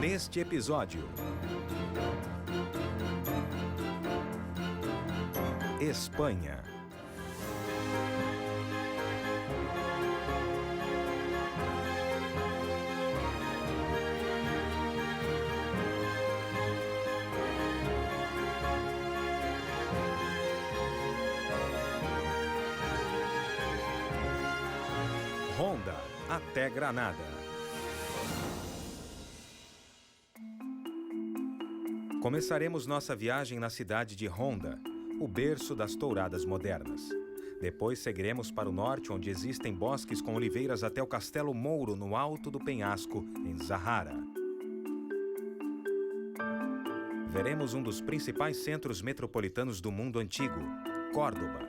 Neste episódio, Espanha. Honda até Granada. Começaremos nossa viagem na cidade de Honda, o berço das touradas modernas. Depois seguiremos para o norte, onde existem bosques com oliveiras, até o Castelo Mouro, no alto do penhasco, em Zahara. Veremos um dos principais centros metropolitanos do mundo antigo, Córdoba.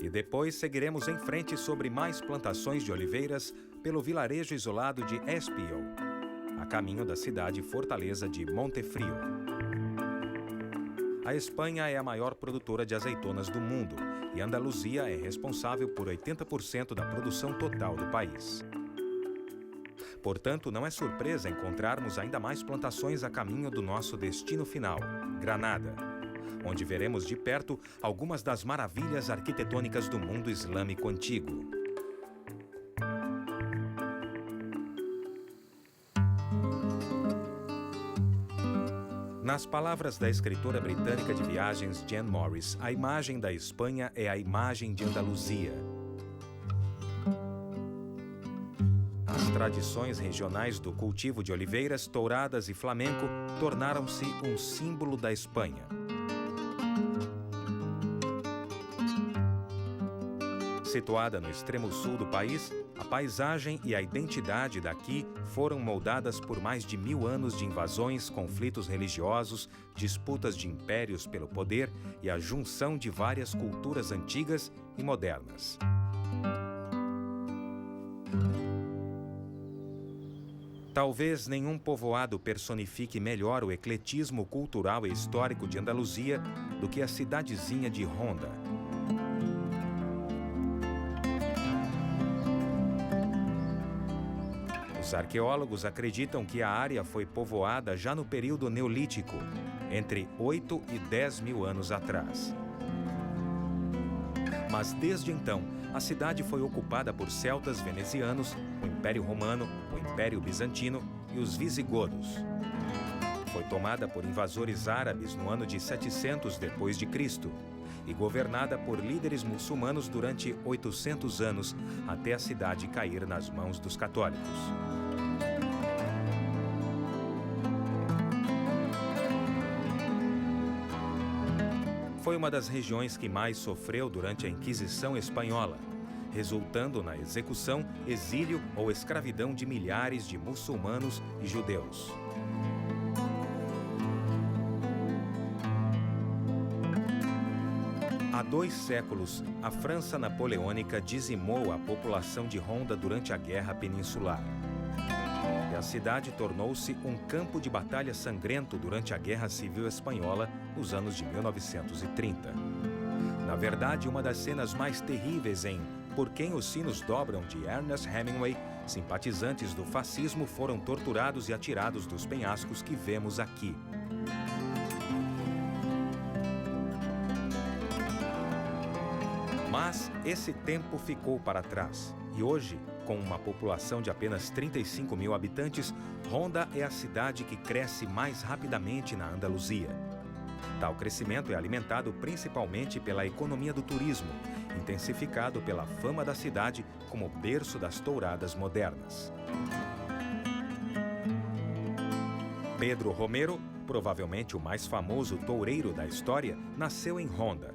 E depois seguiremos em frente sobre mais plantações de oliveiras pelo vilarejo isolado de Espió, a caminho da cidade fortaleza de Montefrío. A Espanha é a maior produtora de azeitonas do mundo e Andaluzia é responsável por 80% da produção total do país. Portanto, não é surpresa encontrarmos ainda mais plantações a caminho do nosso destino final, Granada, onde veremos de perto algumas das maravilhas arquitetônicas do mundo islâmico antigo. Nas palavras da escritora britânica de viagens Jane Morris, a imagem da Espanha é a imagem de Andaluzia. As tradições regionais do cultivo de oliveiras, touradas e flamenco tornaram-se um símbolo da Espanha. Situada no extremo sul do país, a paisagem e a identidade daqui foram moldadas por mais de 1000 anos de invasões, conflitos religiosos, disputas de impérios pelo poder e a junção de várias culturas antigas e modernas. Talvez nenhum povoado personifique melhor o ecletismo cultural e histórico de Andaluzia do que a cidadezinha de Honda. Os arqueólogos acreditam que a área foi povoada já no período neolítico, entre 8 e 10 mil anos atrás. Mas desde então, a cidade foi ocupada por celtas venezianos, o Império Romano, o Império Bizantino e os visigodos. Foi tomada por invasores árabes no ano de 700 d.C. e governada por líderes muçulmanos durante 800 anos, até a cidade cair nas mãos dos católicos. Foi uma das regiões que mais sofreu durante a Inquisição Espanhola, resultando na execução, exílio ou escravidão de milhares de muçulmanos e judeus. Há 2 séculos, a França napoleônica dizimou a população de Honda durante a Guerra Peninsular. E a cidade tornou-se um campo de batalha sangrento durante a Guerra Civil Espanhola nos anos de 1930. Na verdade, uma das cenas mais terríveis em Por Quem os Sinos Dobram, de Ernest Hemingway, simpatizantes do fascismo foram torturados e atirados dos penhascos que vemos aqui. Mas esse tempo ficou para trás e hoje, com uma população de apenas 35 mil habitantes, Honda é a cidade que cresce mais rapidamente na Andaluzia. Tal crescimento é alimentado principalmente pela economia do turismo, intensificado pela fama da cidade como berço das touradas modernas. Pedro Romero, provavelmente o mais famoso toureiro da história, nasceu em Honda.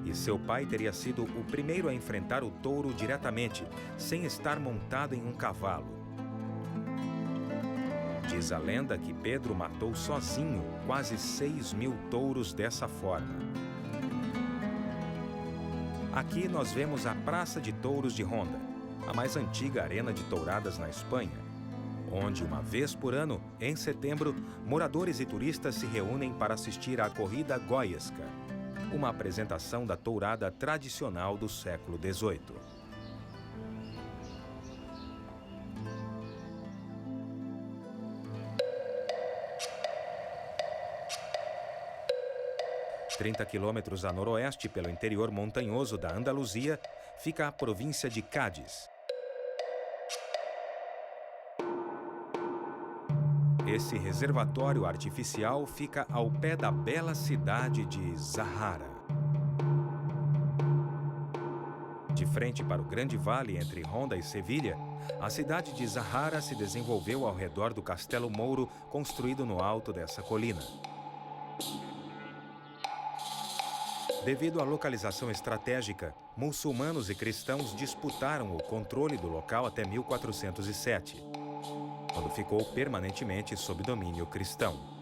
E seu pai teria sido o primeiro a enfrentar o touro diretamente, sem estar montado em um cavalo. Diz a lenda que Pedro matou sozinho quase 6 mil touros dessa forma. Aqui nós vemos a Praça de Touros de Honda, a mais antiga arena de touradas na Espanha, onde uma vez por ano, em setembro, moradores e turistas se reúnem para assistir à corrida goiesca, uma apresentação da tourada tradicional do século XVIII. 30 quilômetros a noroeste, pelo interior montanhoso da Andaluzia, fica a província de Cádiz. Esse reservatório artificial fica ao pé da bela cidade de Zahara. De frente para o grande vale entre Ronda e Sevilha, a cidade de Zahara se desenvolveu ao redor do Castelo Mouro, construído no alto dessa colina. Devido à localização estratégica, muçulmanos e cristãos disputaram o controle do local até 1407, quando ficou permanentemente sob domínio cristão.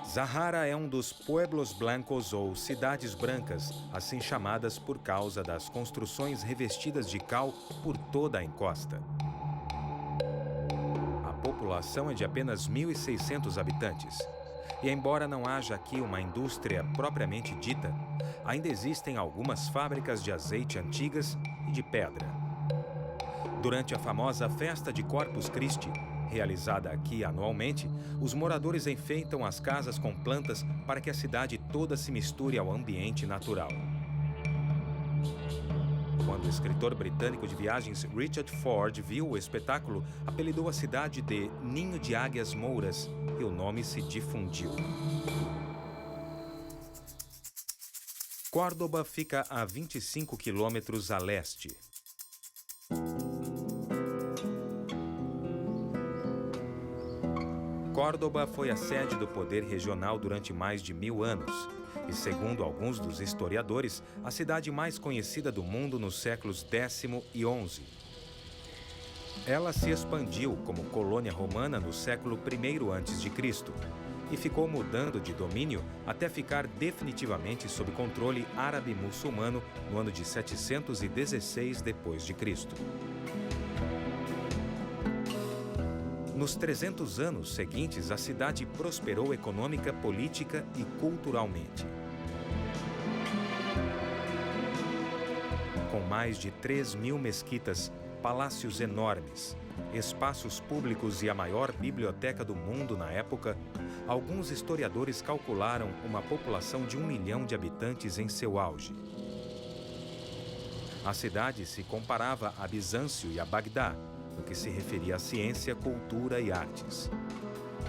Zahara é um dos pueblos blancos ou cidades brancas, assim chamadas por causa das construções revestidas de cal por toda a encosta. A população é de apenas 1.600 habitantes. E embora não haja aqui uma indústria propriamente dita, ainda existem algumas fábricas de azeite antigas e de pedra. Durante a famosa Festa de Corpus Christi, realizada aqui anualmente, os moradores enfeitam as casas com plantas para que a cidade toda se misture ao ambiente natural. Quando o escritor britânico de viagens Richard Ford viu o espetáculo, apelidou a cidade de Ninho de Águias Mouras e o nome se difundiu. Córdoba fica a 25 quilômetros a leste. Córdoba foi a sede do poder regional durante mais de 1000 anos. E, segundo alguns dos historiadores, a cidade mais conhecida do mundo nos séculos X e XI. Ela se expandiu como colônia romana no século I a.C. e ficou mudando de domínio até ficar definitivamente sob controle árabe-muçulmano no ano de 716 d.C. Nos 300 anos seguintes, a cidade prosperou econômica, política e culturalmente. Com mais de 3.000 mesquitas, palácios enormes, espaços públicos e a maior biblioteca do mundo na época, alguns historiadores calcularam uma população de 1 milhão de habitantes em seu auge. A cidade se comparava a Bizâncio e a Bagdá, no que se referia à ciência, cultura e artes.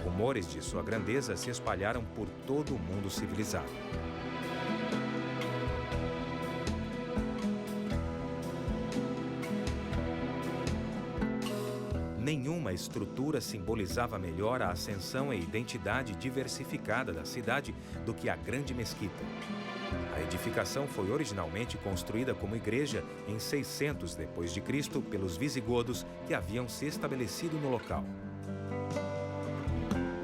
Rumores de sua grandeza se espalharam por todo o mundo civilizado. Nenhuma estrutura simbolizava melhor a ascensão e identidade diversificada da cidade do que a Grande Mesquita. A edificação foi originalmente construída como igreja em 600 d.C. pelos visigodos que haviam se estabelecido no local.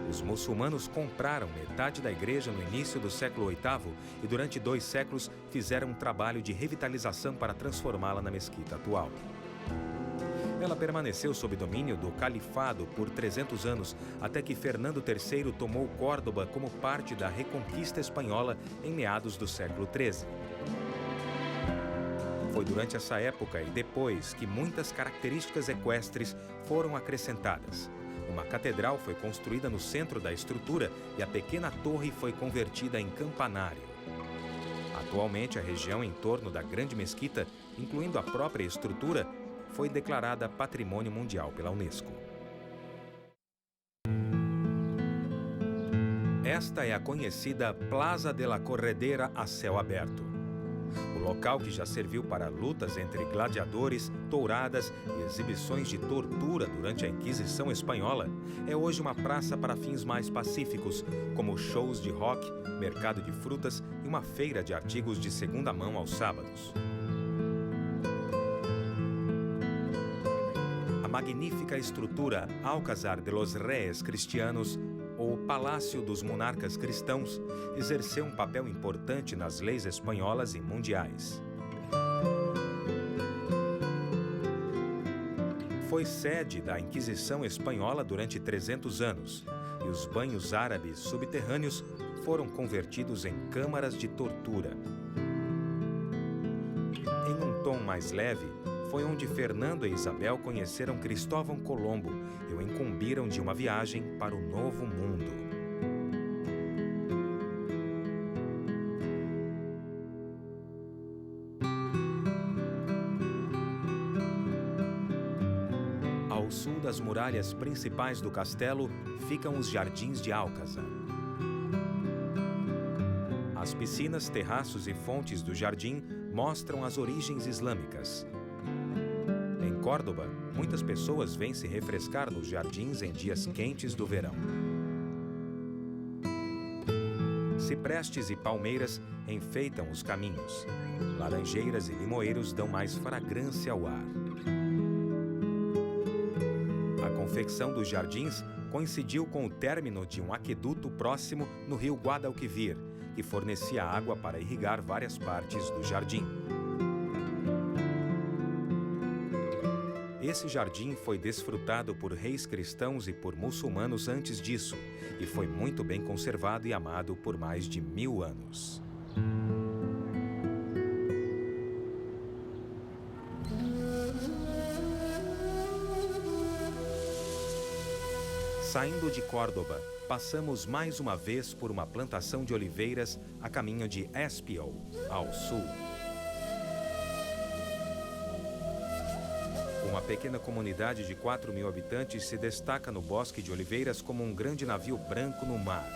Os muçulmanos compraram metade da igreja no início do século VIII e durante 2 séculos fizeram um trabalho de revitalização para transformá-la na mesquita atual. Ela permaneceu sob domínio do califado por 300 anos, até que Fernando III tomou Córdoba como parte da Reconquista Espanhola em meados do século XIII. Foi durante essa época e depois que muitas características equestres foram acrescentadas. Uma catedral foi construída no centro da estrutura e a pequena torre foi convertida em campanário. Atualmente, a região em torno da Grande Mesquita, incluindo a própria estrutura, foi declarada Patrimônio Mundial pela Unesco. Esta é a conhecida Plaza de la Corredera a céu aberto. O local que já serviu para lutas entre gladiadores, touradas e exibições de tortura durante a Inquisição Espanhola, é hoje uma praça para fins mais pacíficos, como shows de rock, mercado de frutas e uma feira de artigos de segunda mão aos sábados. A magnífica estrutura Alcázar de los Reyes Cristianos, ou Palácio dos Monarcas Cristãos, exerceu um papel importante nas leis espanholas e mundiais. Foi sede da Inquisição Espanhola durante 300 anos, e os banhos árabes subterrâneos foram convertidos em câmaras de tortura. Em um tom mais leve, foi onde Fernando e Isabel conheceram Cristóvão Colombo e o incumbiram de uma viagem para o Novo Mundo. sul das muralhas principais do castelo, ficam os Jardins de Alcázar. As piscinas, terraços e fontes do jardim mostram as origens islâmicas. Em Córdoba, muitas pessoas vêm se refrescar nos jardins em dias quentes do verão. Ciprestes e palmeiras enfeitam os caminhos. Laranjeiras e limoeiros dão mais fragrância ao ar. A confecção dos jardins coincidiu com o término de um aqueduto próximo no rio Guadalquivir, que fornecia água para irrigar várias partes do jardim. Esse jardim foi desfrutado por reis cristãos e por muçulmanos antes disso, e foi muito bem conservado e amado por mais de 1000 anos. Saindo de Córdoba, passamos mais uma vez por uma plantação de oliveiras a caminho de Espiau, ao sul. Uma pequena comunidade de 4.000 habitantes se destaca no bosque de oliveiras como um grande navio branco no mar.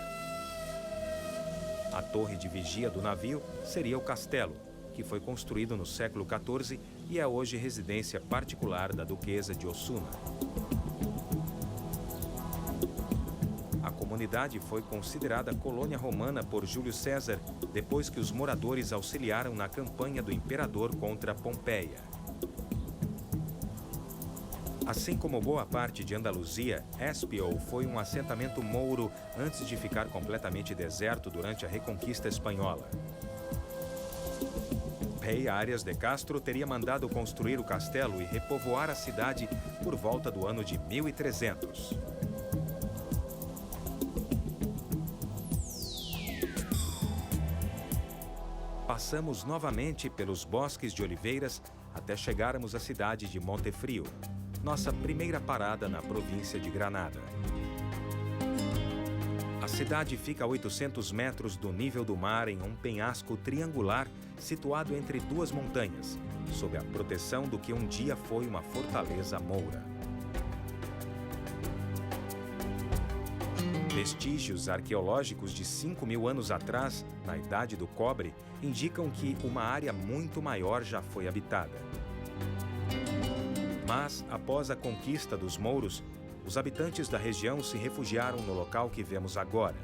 A torre de vigia do navio seria o castelo, que foi construído no século XIV e é hoje residência particular da duquesa de Osuna. A comunidade foi considerada colônia romana por Júlio César, depois que os moradores auxiliaram na campanha do imperador contra Pompeia. Assim como boa parte de Andaluzia, Espiau foi um assentamento mouro antes de ficar completamente deserto durante a Reconquista Espanhola. Rei Arias de Castro teria mandado construir o castelo e repovoar a cidade por volta do ano de 1300. Passamos novamente pelos bosques de oliveiras até chegarmos à cidade de Montefrio, nossa primeira parada na província de Granada. A cidade fica a 800 metros do nível do mar em um penhasco triangular situado entre duas montanhas, sob a proteção do que um dia foi uma fortaleza moura. Vestígios arqueológicos de 5.000 anos atrás, na Idade do Cobre, indicam que uma área muito maior já foi habitada. Mas, após a conquista dos mouros, os habitantes da região se refugiaram no local que vemos agora.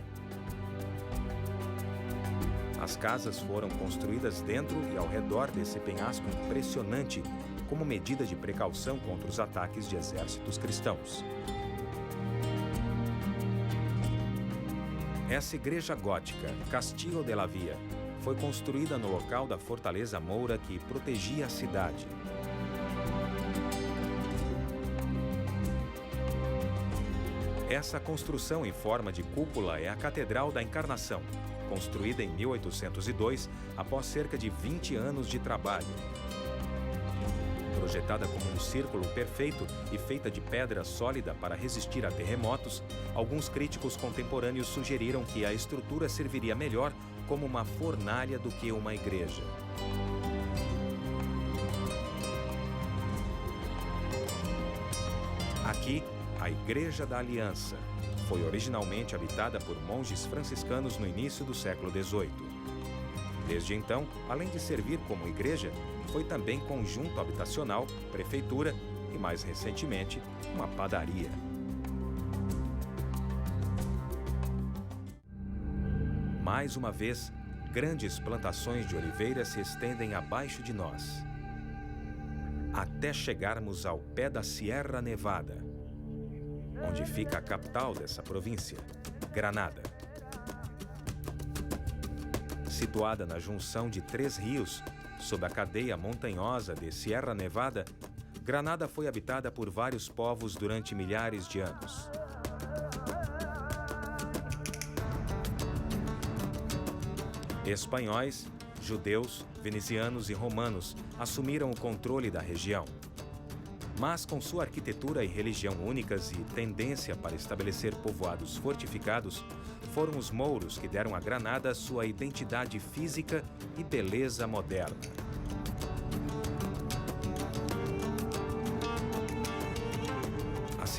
As casas foram construídas dentro e ao redor desse penhasco impressionante, como medida de precaução contra os ataques de exércitos cristãos. Essa igreja gótica, Castillo de la Via, foi construída no local da fortaleza moura que protegia a cidade. Essa construção em forma de cúpula é a Catedral da Encarnação, construída em 1802, após cerca de 20 anos de trabalho. Projetada como um círculo perfeito e feita de pedra sólida para resistir a terremotos, alguns críticos contemporâneos sugeriram que a estrutura serviria melhor como uma fornalha do que uma igreja. Aqui, a Igreja da Aliança foi originalmente habitada por monges franciscanos no início do século XVIII. Desde então, além de servir como igreja, foi também conjunto habitacional, prefeitura e, mais recentemente, uma padaria. Mais uma vez, grandes plantações de oliveiras se estendem abaixo de nós, até chegarmos ao pé da Sierra Nevada, onde fica a capital dessa província, Granada. Situada na junção de 3 rios, sob a cadeia montanhosa de Sierra Nevada, Granada foi habitada por vários povos durante milhares de anos. Espanhóis, judeus, venezianos e romanos assumiram o controle da região. Mas com sua arquitetura e religião únicas e tendência para estabelecer povoados fortificados, foram os mouros que deram a Granada sua identidade física e beleza moderna.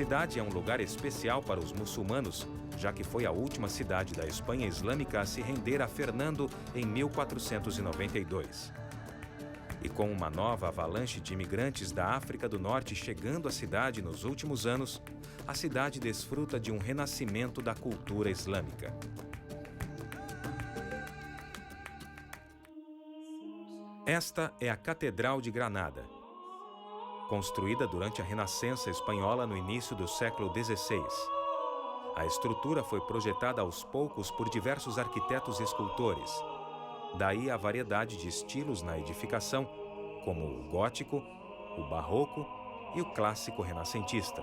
cidade é um lugar especial para os muçulmanos, já que foi a última cidade da Espanha Islâmica a se render a Fernando em 1492. E com uma nova avalanche de imigrantes da África do Norte chegando à cidade nos últimos anos, a cidade desfruta de um renascimento da cultura islâmica. Esta é a Catedral de Granada, construída durante a Renascença espanhola no início do século XVI. A estrutura foi projetada aos poucos por diversos arquitetos e escultores. Daí a variedade de estilos na edificação, como o gótico, o barroco e o clássico renascentista.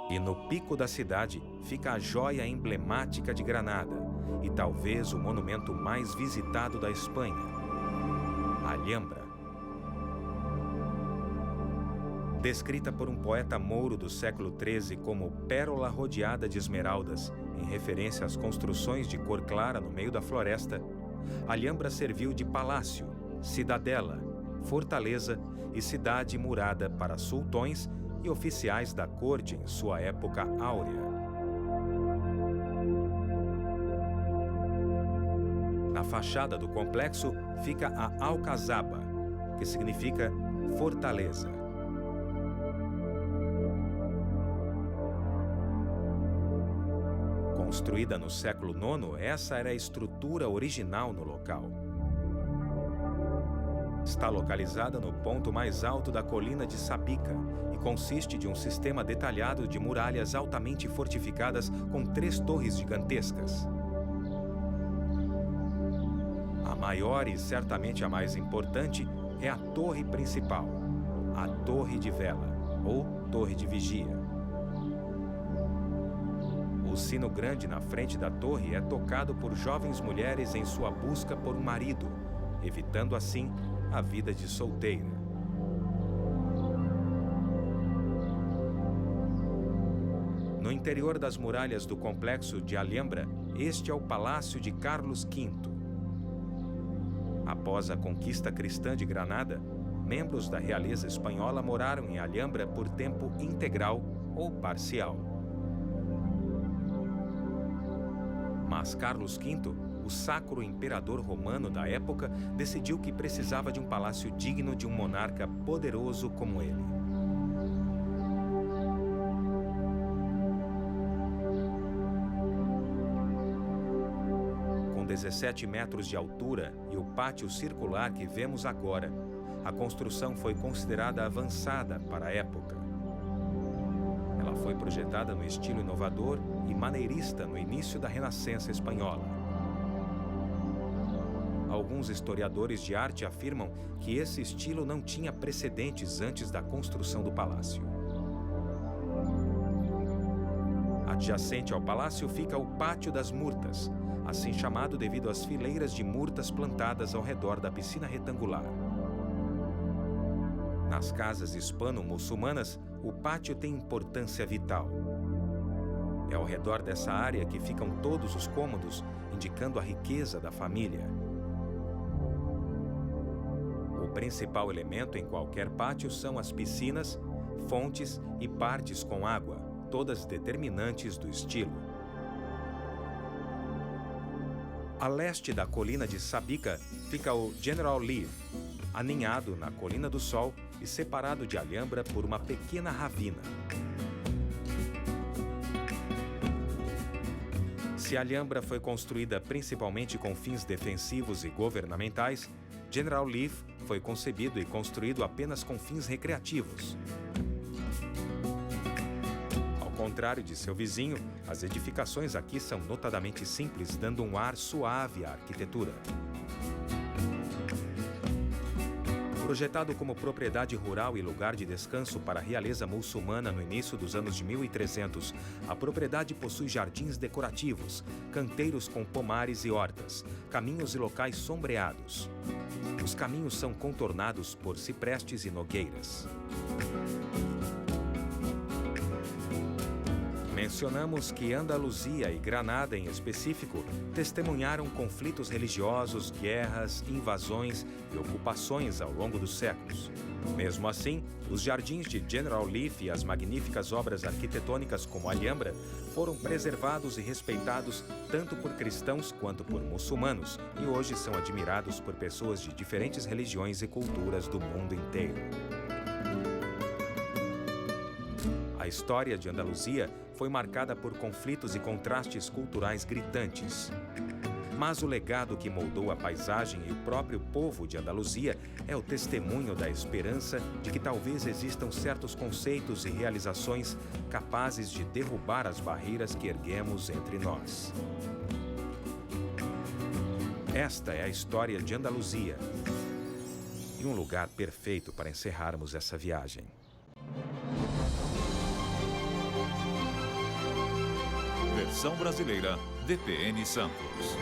E no pico da cidade fica a joia emblemática de Granada e talvez o monumento mais visitado da Espanha, a Alhambra. Descrita por um poeta mouro do século XIII como pérola rodeada de esmeraldas, em referência às construções de cor clara no meio da floresta, a Alhambra serviu de palácio, cidadela, fortaleza e cidade murada para sultões e oficiais da corte em sua época áurea. Na fachada do complexo fica a Alcazaba, que significa fortaleza. Construída no século IX, essa era a estrutura original no local. Está localizada no ponto mais alto da colina de Sabica e consiste de um sistema detalhado de muralhas altamente fortificadas com 3 torres gigantescas. A maior e certamente a mais importante é a torre principal, a Torre de Vela, ou Torre de Vigia. O sino grande na frente da torre é tocado por jovens mulheres em sua busca por um marido, evitando assim a vida de solteira. No interior das muralhas do complexo de Alhambra, este é o Palácio de Carlos V. Após a conquista cristã de Granada, membros da realeza espanhola moraram em Alhambra por tempo integral ou parcial. Mas Carlos V, o sacro imperador romano da época, decidiu que precisava de um palácio digno de um monarca poderoso como ele. Com 17 metros de altura e o pátio circular que vemos agora, a construção foi considerada avançada para a época. Ela foi projetada no estilo inovador e maneirista no início da Renascença espanhola. Alguns historiadores de arte afirmam que esse estilo não tinha precedentes antes da construção do palácio. Adjacente ao palácio fica o Pátio das Murtas, assim chamado devido às fileiras de murtas plantadas ao redor da piscina retangular. Nas casas hispano-muçulmanas, o pátio tem importância vital. É ao redor dessa área que ficam todos os cômodos, indicando a riqueza da família. O principal elemento em qualquer pátio são as piscinas, fontes e partes com água, todas determinantes do estilo. A leste da colina de Sabica fica o General Lee, aninhado na Colina do Sol e separado de Alhambra por uma pequena ravina. Se Alhambra foi construída principalmente com fins defensivos e governamentais, General Lee foi concebido e construído apenas com fins recreativos. Ao contrário de seu vizinho, as edificações aqui são notadamente simples, dando um ar suave à arquitetura. Projetado como propriedade rural e lugar de descanso para a realeza muçulmana no início dos anos de 1300, a propriedade possui jardins decorativos, canteiros com pomares e hortas, caminhos e locais sombreados. Os caminhos são contornados por ciprestes e nogueiras. mencionamos que Andaluzia e Granada, em específico, testemunharam conflitos religiosos, guerras, invasões e ocupações ao longo dos séculos. Mesmo assim, os jardins de General Leaf e as magníficas obras arquitetônicas como a Alhambra foram preservados e respeitados tanto por cristãos quanto por muçulmanos e hoje são admirados por pessoas de diferentes religiões e culturas do mundo inteiro. A história de Andaluzia foi marcada por conflitos e contrastes culturais gritantes. Mas o legado que moldou a paisagem e o próprio povo de Andaluzia é o testemunho da esperança de que talvez existam certos conceitos e realizações capazes de derrubar as barreiras que erguemos entre nós. Esta é a história de Andaluzia e um lugar perfeito para encerrarmos essa viagem. Versão brasileira, DPN Santos.